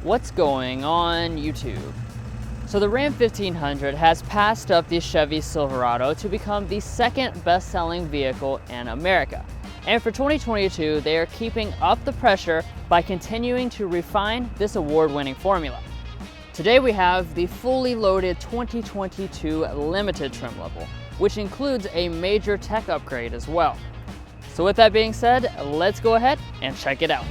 What's going on YouTube? So the Ram 1500 has passed up the Chevy Silverado to become the second best-selling vehicle in America. And for 2022, they are keeping up the pressure by continuing to refine this award-winning formula. Today we have the fully loaded 2022 limited trim level, which includes a major tech upgrade as well. So with that being said, let's go ahead and check it out.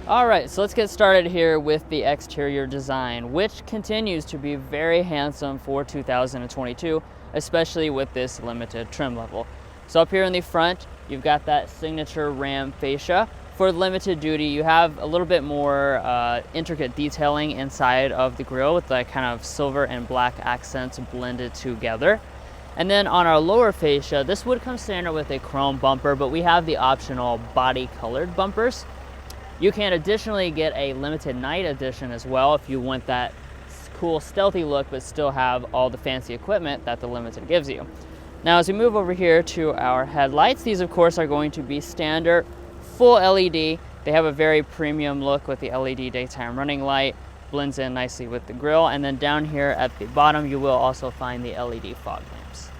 Alright, so let's get started here with the exterior design, which continues to be very handsome for 2022, especially with this limited trim level. So up here in the front, you've got that signature Ram fascia. For limited duty, you have a little bit more intricate detailing inside of the grille with that kind of silver and black accents blended together. And then on our lower fascia, this would come standard with a chrome bumper, but we have the optional body colored bumpers. You can additionally get a limited night edition as well if you want that cool stealthy look but still have all the fancy equipment that the limited gives you. Now as we move over here to our headlights, these of course are going to be standard full LED. They have a very premium look with the LED daytime running light, blends in nicely with the grille, and then down here at the bottom you will also find the LED fog lamps.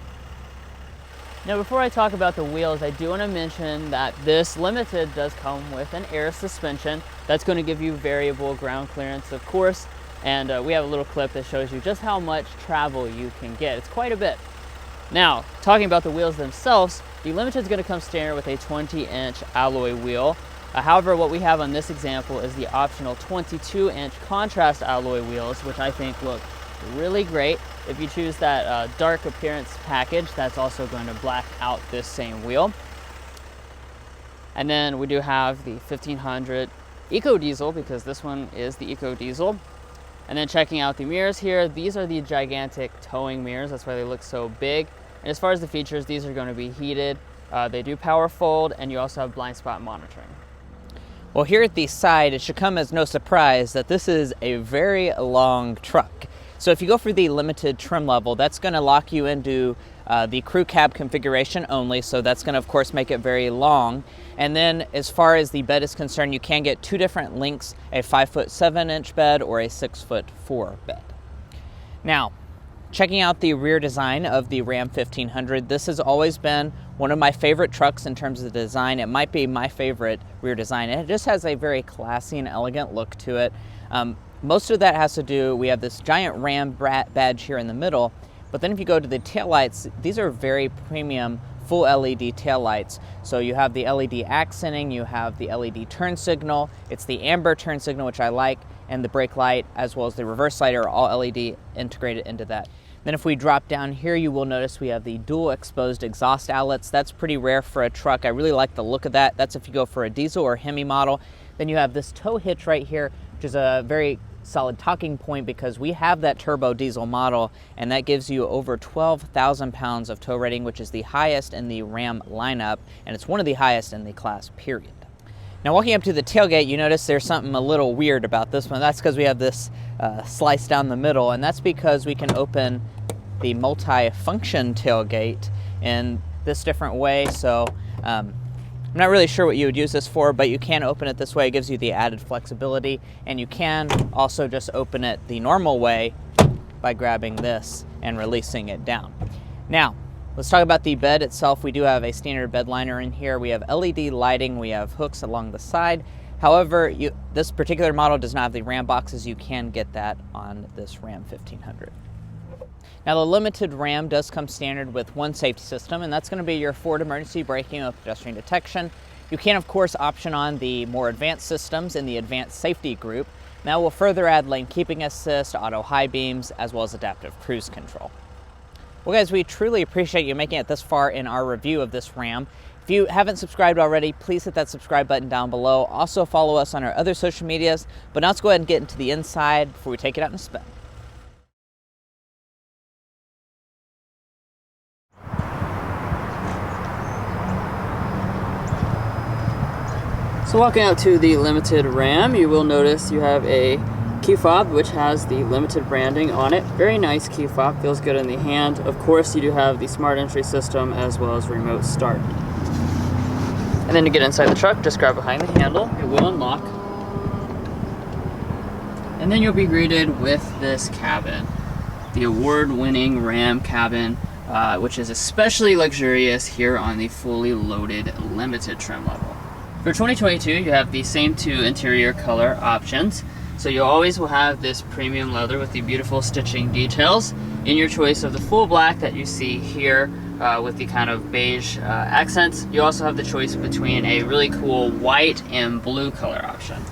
Now before I talk about the wheels, I do want to mention that this limited does come with an air suspension that's going to give you variable ground clearance of course, and we have a little clip that shows you just how much travel you can get. It's quite a bit. Now talking about the wheels themselves, the limited is going to come standard with a 20-inch alloy wheel. However, what we have on this example is the optional 22-inch contrast alloy wheels, which I think look really great. If you choose that dark appearance package, that's also going to black out this same wheel. And then we do have the 1500 Eco Diesel, because this one is the Eco Diesel. And then checking out the mirrors here, these are the gigantic towing mirrors. That's why they look so big. And as far as the features, these are going to be heated. They do power fold, and you also have blind spot monitoring. Well, here at the side, it should come as no surprise that this is a very long truck. So if you go for the limited trim level, that's going to lock you into the crew cab configuration only, so that's going to of course make it very long. And then as far as the bed is concerned, you can get two different lengths, a 5'7" bed or a 6'4" bed. Now, checking out the rear design of the Ram 1500, this has always been one of my favorite trucks in terms of the design. It might be my favorite rear design, and it just has a very classy and elegant look to it. Most of that has to do, we have this giant Ram badge here in the middle, but then if you go to the taillights, these are very premium full LED taillights. So you have the LED accenting, you have the LED turn signal, it's the amber turn signal, which I like, and the brake light as well as the reverse light are all LED integrated into that. Then if we drop down here, you will notice we have the dual exposed exhaust outlets. That's pretty rare for a truck. I really like the look of that. That's if you go for a diesel or Hemi model. Then you have this tow hitch right here, which is a very solid talking point because we have that turbo diesel model, and that gives you over 12,000 pounds of tow rating, which is the highest in the Ram lineup, and it's one of the highest in the class, period. Now walking up to the tailgate, you notice there's something a little weird about this one. That's because we have this slice down the middle, and that's because we can open the multi-function tailgate in this different way. So I'm not really sure what you would use this for, but you can open it this way. It gives you the added flexibility, and you can also just open it the normal way by grabbing this and releasing it down. Now, let's talk about the bed itself. We do have a standard bed liner in here. We have LED lighting. We have hooks along the side. However, this particular model does not have the Ram boxes. You can get that on this Ram 1500. Now the limited Ram does come standard with one safety system, and that's going to be your forward emergency braking with pedestrian detection. You can of course option on the more advanced systems in the advanced safety group. Now we'll further add lane keeping assist, auto high beams, as well as adaptive cruise control. Well guys, we truly appreciate you making it this far in our review of this Ram. If you haven't subscribed already, please hit that subscribe button down below. Also follow us on our other social medias. But now let's go ahead and get into the inside before we take it out and spin. So walking out to the Limited Ram, you will notice you have a key fob which has the Limited branding on it. Very nice key fob, feels good in the hand. Of course, you do have the smart entry system as well as remote start. And then to get inside the truck, just grab behind the handle, it will unlock. And then you'll be greeted with this cabin, the award-winning Ram cabin, which is especially luxurious here on the fully loaded Limited trim level. For 2022, you have the same two interior color options. So you always will have this premium leather with the beautiful stitching details in your choice of the full black that you see here with the kind of beige accents. You also have the choice between a really cool white and blue color option.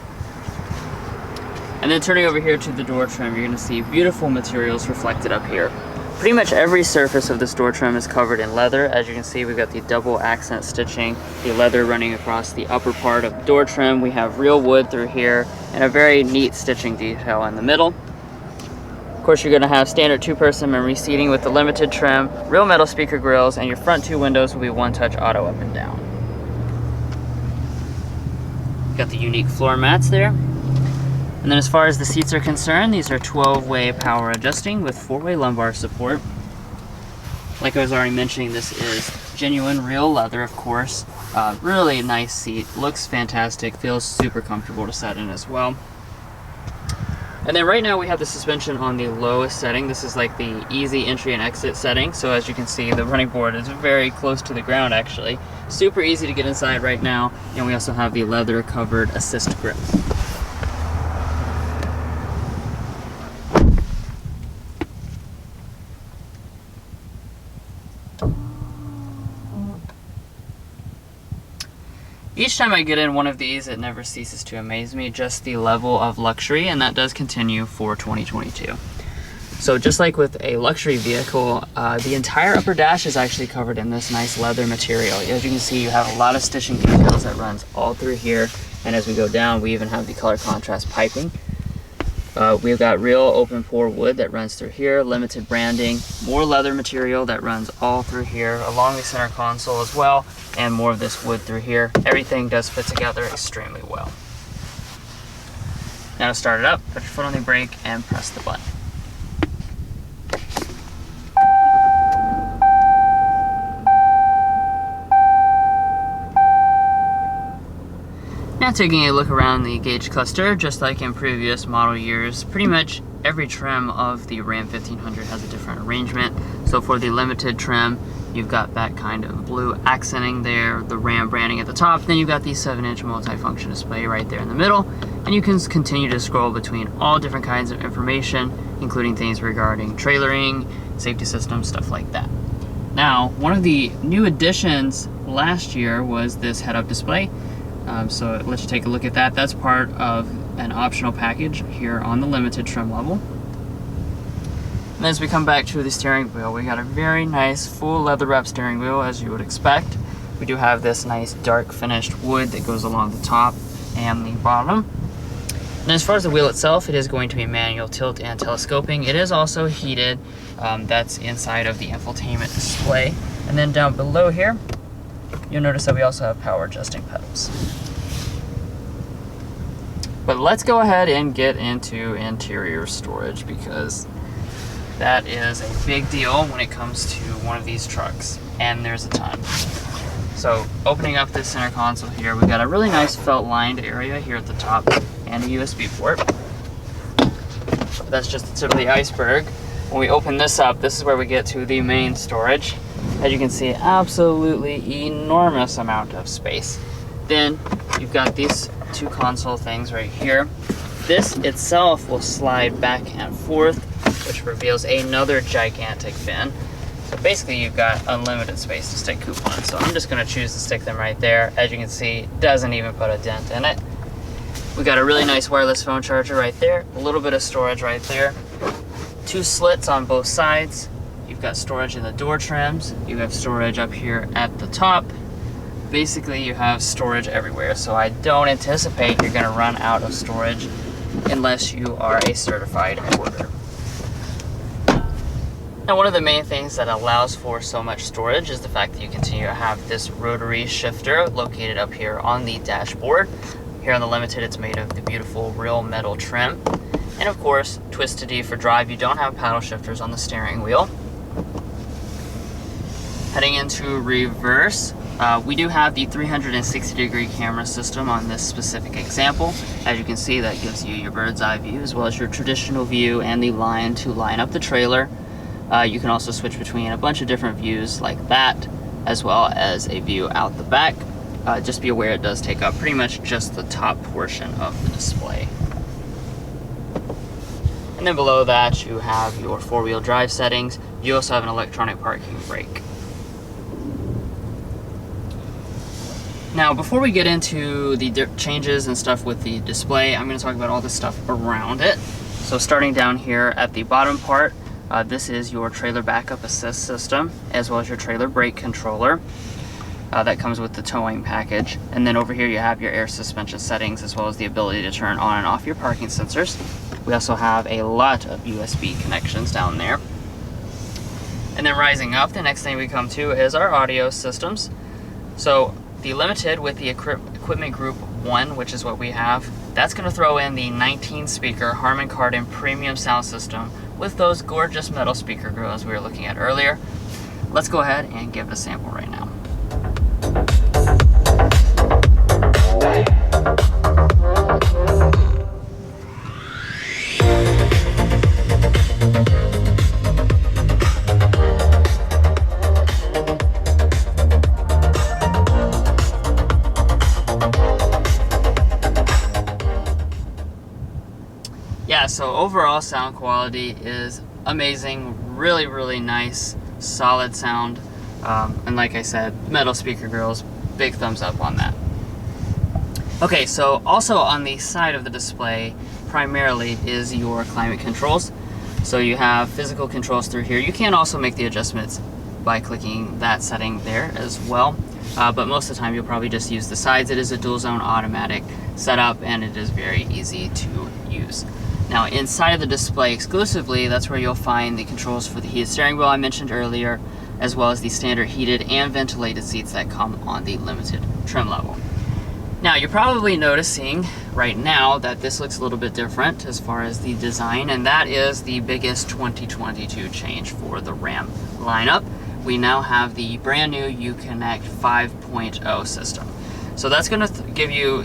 And then turning over here to the door trim, you're going to see beautiful materials reflected up here. Pretty much every surface of this door trim is covered in leather. As you can see, we've got the double accent stitching, the leather running across the upper part of the door trim. We have real wood through here and a very neat stitching detail in the middle. Of course, you're going to have standard two-person memory seating with the Limited trim, real metal speaker grills, and your front two windows will be one-touch auto up and down. Got the unique floor mats there. And then as far as the seats are concerned, these are 12-way power adjusting with 4-way lumbar support. Like I was already mentioning, this is genuine real leather, of course. Really nice seat, looks fantastic, feels super comfortable to sit in as well. And then right now we have the suspension on the lowest setting. This is like the easy entry and exit setting. So as you can see, the running board is very close to the ground actually. Super easy to get inside right now. And we also have the leather covered assist grip. Each time I get in one of these, it never ceases to amaze me, just the level of luxury, and that does continue for 2022. So just like with a luxury vehicle, the entire upper dash is actually covered in this nice leather material. As you can see, you have a lot of stitching details that runs all through here, and as we go down, we even have the color contrast piping. We've got real open pore wood that runs through here, Limited branding, more leather material that runs all through here, along the center console as well, and more of this wood through here. Everything does fit together extremely well. Now to start it up, put your foot on the brake and press the button. Now taking a look around the gauge cluster, just like in previous model years, pretty much every trim of the Ram 1500 has a different arrangement. So for the Limited trim, you've got that kind of blue accenting there, the Ram branding at the top, then you've got the 7-inch multifunction display right there in the middle, and you can continue to scroll between all different kinds of information, including things regarding trailering, safety systems, stuff like that. Now, one of the new additions last year was this head-up display. So let's take a look at that. That's part of an optional package here on the Limited trim level. And as we come back to the steering wheel, we got a very nice full leather wrap steering wheel, as you would expect. We do have this nice dark finished wood that goes along the top and the bottom. And as far as the wheel itself, it is going to be manual tilt and telescoping. It is also heated. That's inside of the infotainment display. And then down below here, you'll notice that we also have power adjusting pedals. But let's go ahead and get into interior storage, because that is a big deal when it comes to one of these trucks, and there's a ton. So opening up this center console here, we've got a really nice felt lined area here at the top and a USB port. That's just the tip of the iceberg. When we open this up, this is where we get to the main storage. As you can see, absolutely enormous amount of space. Then you've got these two console things right here. This itself will slide back and forth, which reveals another gigantic bin. So basically you've got unlimited space to stick coupons. So I'm just gonna choose to stick them right there. As you can see, it doesn't even put a dent in it. We got a really nice wireless phone charger right there, a little bit of storage right there. Two slits on both sides. You've got storage in the door trims. You have storage up here at the top. basically you have storage everywhere, so I don't anticipate you're going to run out of storage unless you are a certified hoarder. Now, one of the main things that allows for so much storage is the fact that you continue to have this rotary shifter located up here on the dashboard. Here on the Limited, it's made of the beautiful real metal trim. And of course, Twisted D for drive. You don't have paddle shifters on the steering wheel. Heading into reverse, we do have the 360-degree camera system on this specific example. As you can see, that gives you your bird's eye view as well as your traditional view and the line to line up the trailer. You can also switch between a bunch of different views like that, as well as a view out the back. Just be aware it does take up pretty much just the top portion of the display. And then below that, you have your four-wheel drive settings. You also have an electronic parking brake. Now, before we get into the changes and stuff with the display, I'm going to talk about all the stuff around it. So starting down here at the bottom part, this is your trailer backup assist system, as well as your trailer brake controller. That comes with the towing package. And then over here you have your air suspension settings, as well as the ability to turn on and off your parking sensors. We also have a lot of USB connections down there. And then rising up, the next thing we come to is our audio systems. So the Limited with the Equipment Group 1, which is what we have, that's going to throw in the 19-speaker Harman Kardon premium sound system with those gorgeous metal speaker grills we were looking at earlier. Let's go ahead and give it a sample right now. Yeah, so overall sound quality is amazing, really, really nice, solid sound. And like I said, metal speaker grills, big thumbs up on that. Okay, so also on the side of the display, primarily is your climate controls. So you have physical controls through here. You can also make the adjustments by clicking that setting there as well. But most of the time you'll probably just use the sides. It is a dual zone automatic setup and it is very easy to use. Now inside of the display exclusively, that's where you'll find the controls for the heated steering wheel I mentioned earlier, as well as the standard heated and ventilated seats that come on the Limited trim level. Now you're probably noticing right now that this looks a little bit different as far as the design, and that is the biggest 2022 change for the Ram lineup. We now have the brand new Uconnect 5.0 system. So that's going to give you,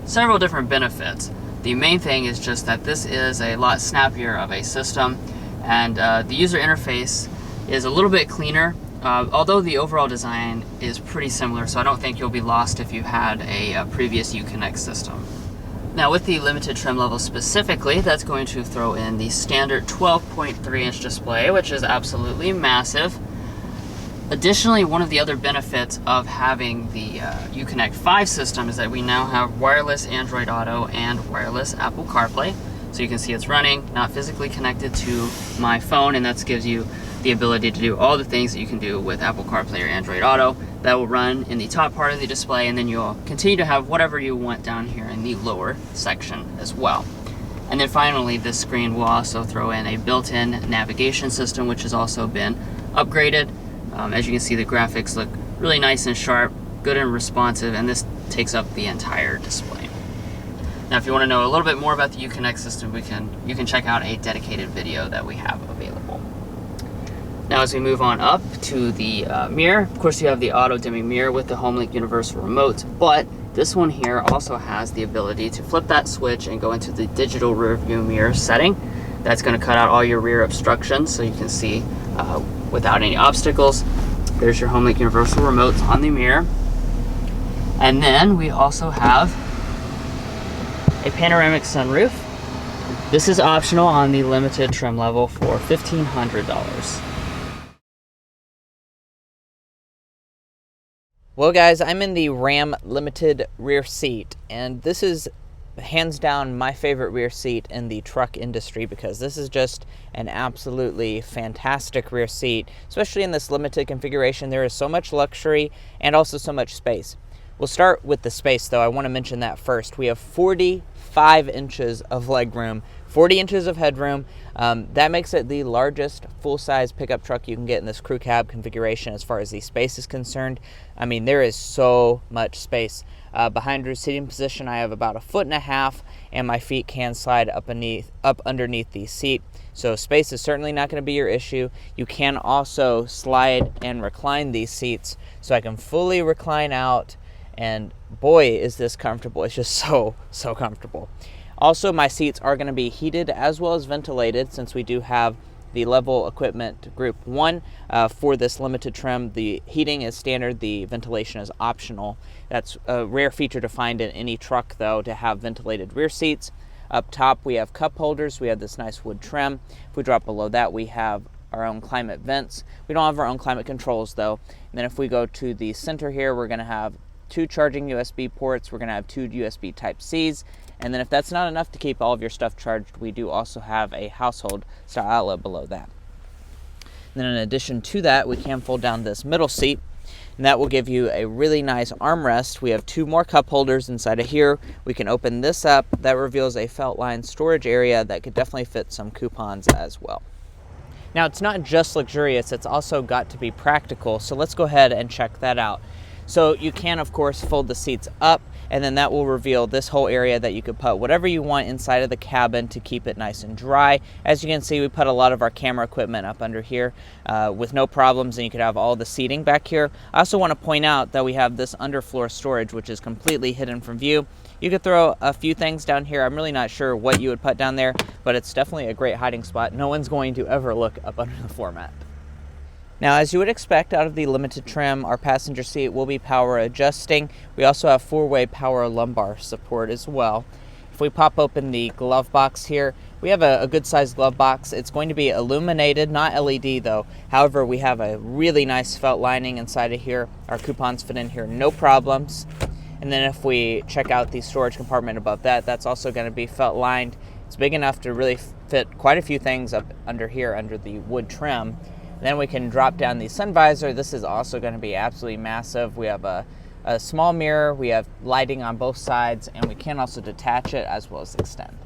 several different benefits. The main thing is just that this is a lot snappier of a system, and the user interface is a little bit cleaner, although the overall design is pretty similar, so I don't think you'll be lost if you had a previous Uconnect system. Now with the Limited trim level specifically, that's going to throw in the standard 12.3-inch display, which is absolutely massive. Additionally, one of the other benefits of having the Uconnect 5 system is that we now have wireless Android Auto and wireless Apple CarPlay. So you can see it's running, not physically connected to my phone, and that gives you the ability to do all the things that you can do with Apple CarPlay or Android Auto. That will run in the top part of the display, and then you'll continue to have whatever you want down here in the lower section as well. And then finally, this screen will also throw in a built-in navigation system, which has also been upgraded. As you can see, the graphics look really nice and sharp, good and responsive, and this takes up the entire display. Now, if you want to know a little bit more about the Uconnect system, you can check out a dedicated video that we have available. Now, as we move on up to the mirror, of course, you have the auto-dimming mirror with the HomeLink Universal Remote, but this one here also has the ability to flip that switch and go into the digital rear view mirror setting. That's going to cut out all your rear obstructions so you can see without any obstacles. There's your HomeLink Universal Remote on the mirror. And then we also have a panoramic sunroof. This is optional on the Limited trim level for $1,500. Well guys, I'm in the Ram Limited rear seat, and this is hands down my favorite rear seat in the truck industry, because this is just an absolutely fantastic rear seat, especially in this limited configuration. There is so much luxury and also so much space. We'll start with the space though. I want to mention that first. We have 45 inches of legroom, 40 inches of headroom. That makes it the largest full-size pickup truck you can get in this crew cab configuration as far as the space is concerned. I mean, there is so much space. Behind your seating position, I have about 1.5 feet, and my feet can slide up underneath the seat. So space is certainly not going to be your issue. You can also slide and recline these seats, so I can fully recline out, and boy, is this comfortable. It's just so comfortable. Also, my seats are going to be heated as well as ventilated, since we do have the level equipment group 1 for this limited trim. The heating is standard, the ventilation is optional. That's a rare feature to find in any truck though, to have ventilated rear seats. Up top we have cup holders, we have this nice wood trim. If we drop below that, we have our own climate vents. We don't have our own climate controls though. And then if we go to the center here, we're going to have 2 charging USB ports, we're going to have 2 USB Type-Cs, and then if that's not enough to keep all of your stuff charged, we do also have a household style outlet below that. And then in addition to that, we can fold down this middle seat, and that will give you a really nice armrest. We have 2 more cup holders inside of here. We can open this up. That reveals a felt line storage area that could definitely fit some coupons as well. Now, it's not just luxurious, it's also got to be practical, so let's go ahead and check that out. So you can, of course, fold the seats up, and then that will reveal this whole area that you could put whatever you want inside of the cabin to keep it nice and dry. As you can see, we put a lot of our camera equipment up under here with no problems, and you could have all the seating back here. I also want to point out that we have this underfloor storage, which is completely hidden from view. You could throw a few things down here. I'm really not sure what you would put down there, but it's definitely a great hiding spot. No one's going to ever look up under the floor mat. Now, as you would expect out of the limited trim, our passenger seat will be power adjusting. We also have 4-way power lumbar support as well. If we pop open the glove box here, we have a good sized glove box. It's going to be illuminated, not LED though. However, we have a really nice felt lining inside of here. Our coupons fit in here, no problems. And then if we check out the storage compartment above that, that's also going to be felt lined. It's big enough to really fit quite a few things up under here under the wood trim. Then we can drop down the sun visor. This is also going to be absolutely massive. We have a small mirror, we have lighting on both sides, and we can also detach it as well as extend.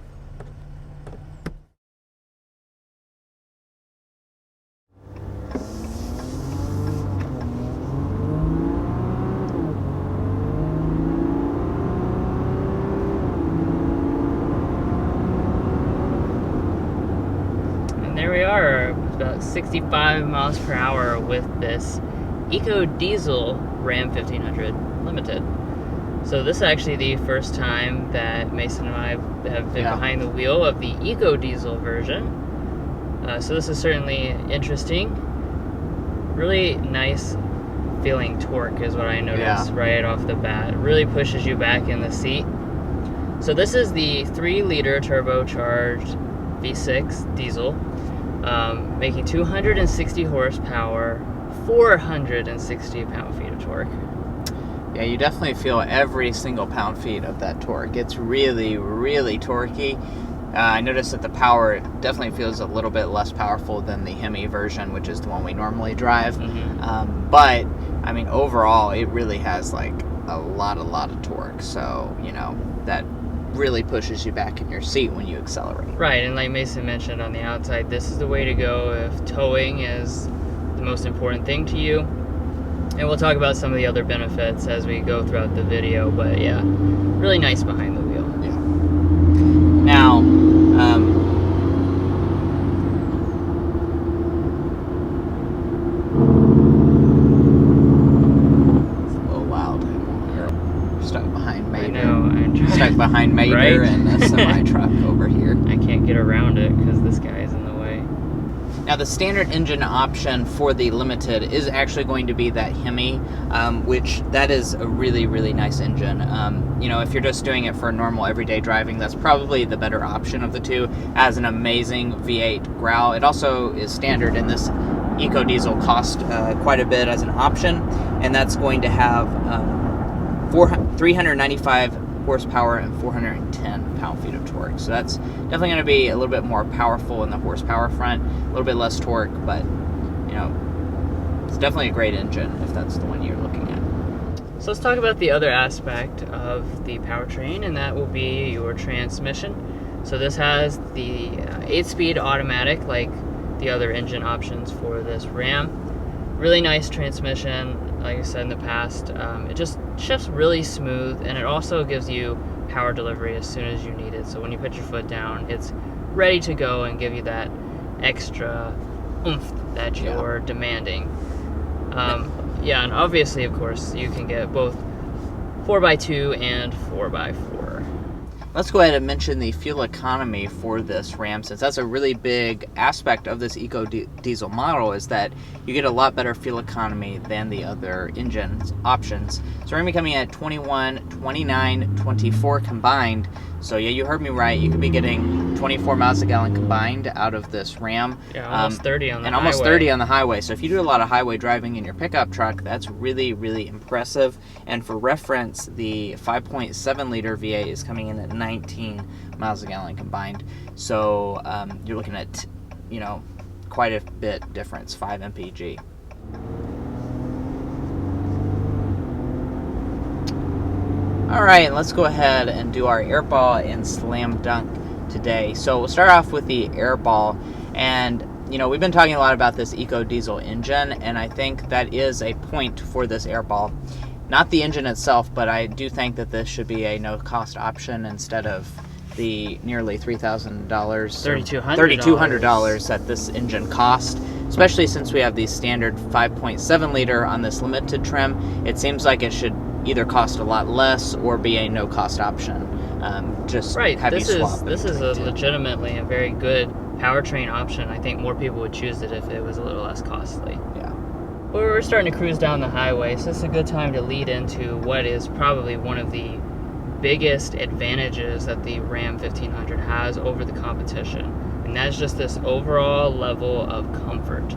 And there we are, about 65 miles per hour with this Eco Diesel Ram 1500 Limited. So this is actually the first time that Mason and I have been behind the wheel of the Eco Diesel version. So this is certainly interesting. Really nice feeling torque is what I noticed right off the bat. It really pushes you back in the seat. So this is the 3-liter turbocharged V6 diesel. Making 260 horsepower, 460 pound-feet of torque. Yeah, you definitely feel every single pound-feet of that torque. It's really, really torquey. I noticed that the power definitely feels a little bit less powerful than the Hemi version, which is the one we normally drive. But, I mean, overall, it really has, like, a lot of torque. So, you know, that really pushes you back in your seat when you accelerate. Right, and like Mason mentioned on the outside, this is the way to go if towing is the most important thing to you. And we'll talk about some of the other benefits as we go throughout the video, but yeah, really nice behind the wheel. Yeah. Now, it's a little loud. We're stuck behind Mater. I know. Stuck behind Mater Right? and a semi-truck over here. I can't get around it because this guy is in the way. Now, the standard engine option for the Limited is actually going to be that Hemi, which that is a really, really nice engine. You know, if you're just doing it for normal everyday driving, that's probably the better option of the two. It has an amazing V8 growl. It also is standard, and this Eco Diesel cost quite a bit as an option, and that's going to have 395 horsepower and 410 pound-feet of torque. So that's definitely going to be a little bit more powerful in the horsepower front, a little bit less torque, but you know, it's definitely a great engine if that's the one you're looking at. So let's talk about the other aspect of the powertrain, and that will be your transmission. So this has the 8-speed automatic, like the other engine options for this Ram. Really nice transmission, like I said in the past. It just shifts really smooth, and it also gives you power delivery as soon as you need it. So when you put your foot down, it's ready to go and give you that extra oomph that you're demanding. Yeah, and obviously, of course, you can get both 4x2 and 4x4. Let's go ahead and mention the fuel economy for this Ram, since that's a really big aspect of this eco diesel model, is that you get a lot better fuel economy than the other engine options. So we're going to be coming in at 21, 29, 24 combined. So yeah, you heard me right. You could be getting 24 miles a gallon combined out of this Ram. Yeah, almost 30 on the highway. And almost 30 on the highway. So if you do a lot of highway driving in your pickup truck, that's really, really impressive. And for reference, the 5.7 liter V8 is coming in at 19 miles a gallon combined. So you're looking at, you know, quite a bit difference, 5 mpg. All right, let's go ahead and do our airball and slam dunk today. So we'll start off with the airball, and you know, we've been talking a lot about this eco diesel engine, and I think that is a point for this airball. Not the engine itself, but I do think that this should be a no-cost option instead of the nearly $3,000, $3,200 that this engine cost. Especially since we have the standard 5.7 liter on this limited trim, it seems like it should either cost a lot less or be a no-cost option. Just right. have This you swap is legitimately a very good powertrain option. I think more people would choose it if it was a little less costly. Yeah. But we're starting to cruise down the highway, so it's a good time to lead into what is probably one of the biggest advantages that the Ram 1500 has over the competition, and that's just this overall level of comfort.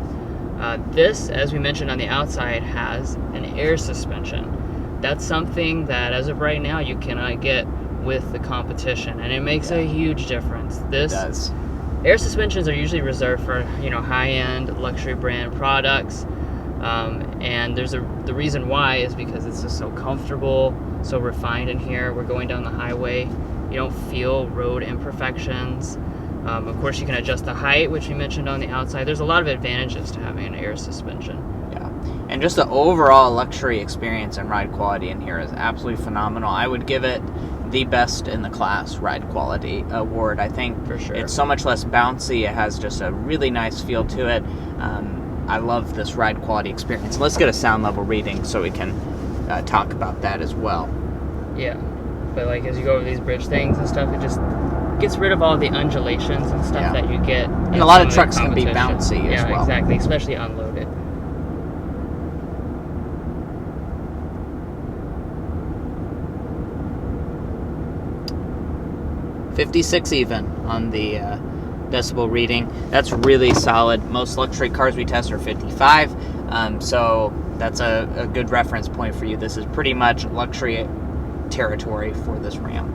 This, as we mentioned on the outside, has an air suspension. That's something that, as of right now, you cannot get with the competition, and it makes a huge difference. This does. Air suspensions are usually reserved for, you know, high-end luxury brand products, and the reason why is because it's just so comfortable, so refined in here. We're going down the highway, you don't feel road imperfections. Of course, you can adjust the height, which we mentioned on the outside. There's a lot of advantages to having an air suspension. Yeah, and just the overall luxury experience and ride quality in here is absolutely phenomenal. I would give it the best in the class ride quality award. I think for sure it's so much less bouncy. It has just a really nice feel to it. I love this ride quality experience. Let's get a sound level reading so we can talk about that as well. Yeah, but like as you go over these bridge things and stuff, it just gets rid of all the undulations and stuff that you get. And a lot of trucks can be bouncy as well. Yeah, exactly, especially unloaded. .56 even on the decibel reading. That's really solid. Most luxury cars we test are 55, so that's a good reference point for you. This is pretty much luxury territory for this Ram.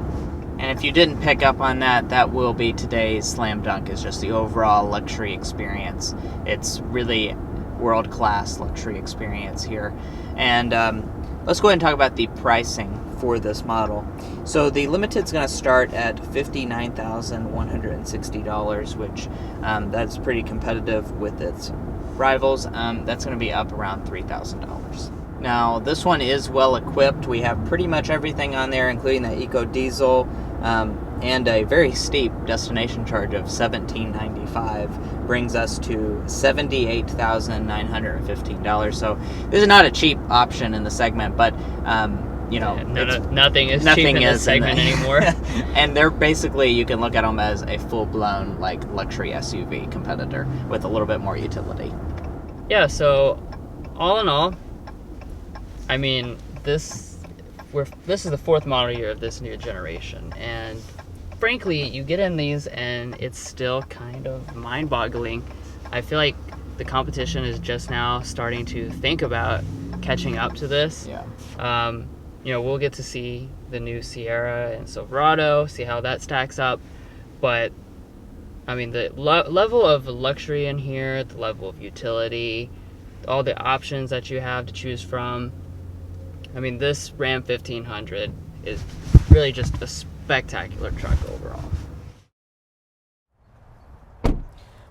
And if you didn't pick up on that, that will be today's slam dunk, is just the overall luxury experience. It's really world-class luxury experience here. And let's go ahead and talk about the pricing for this model. So the Limited's going to start at $59,160, which that's pretty competitive with its rivals. That's going to be up around $3,000. Now this one is well equipped. We have pretty much everything on there, including the eco diesel and a very steep destination charge of $17.95, brings us to $78,915. So this is not a cheap option in the segment, but you know, nothing is cheap in this segment anymore. And they're basically, you can look at them as a full-blown like luxury SUV competitor with a little bit more utility. Yeah, so all in all, I mean, this is the fourth model year of this new generation, and frankly, you get in these and it's still kind of mind-boggling. I feel like the competition is just now starting to think about catching up to this. Yeah. You know, we'll get to see the new Sierra and Silverado, see how that stacks up. But I mean, the level of luxury in here, the level of utility, all the options that you have to choose from. I mean, this Ram 1500 is really just a spectacular truck overall.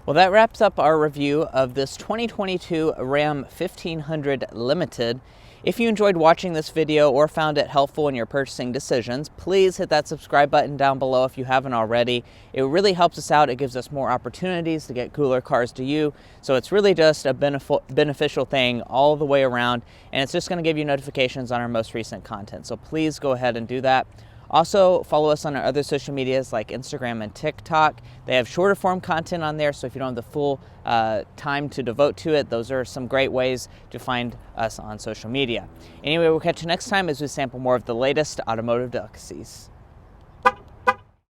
Well, that wraps up our review of this 2022 Ram 1500 Limited. If you enjoyed watching this video or found it helpful in your purchasing decisions, please hit that subscribe button down below if you haven't already. It really helps us out. It gives us more opportunities to get cooler cars to you. So it's really just a beneficial thing all the way around, and it's just going to give you notifications on our most recent content. So please go ahead and do that. Also, follow us on our other social medias like Instagram and TikTok. They have shorter form content on there, so if you don't have the full time to devote to it, those are some great ways to find us on social media. Anyway, we'll catch you next time as we sample more of the latest automotive delicacies.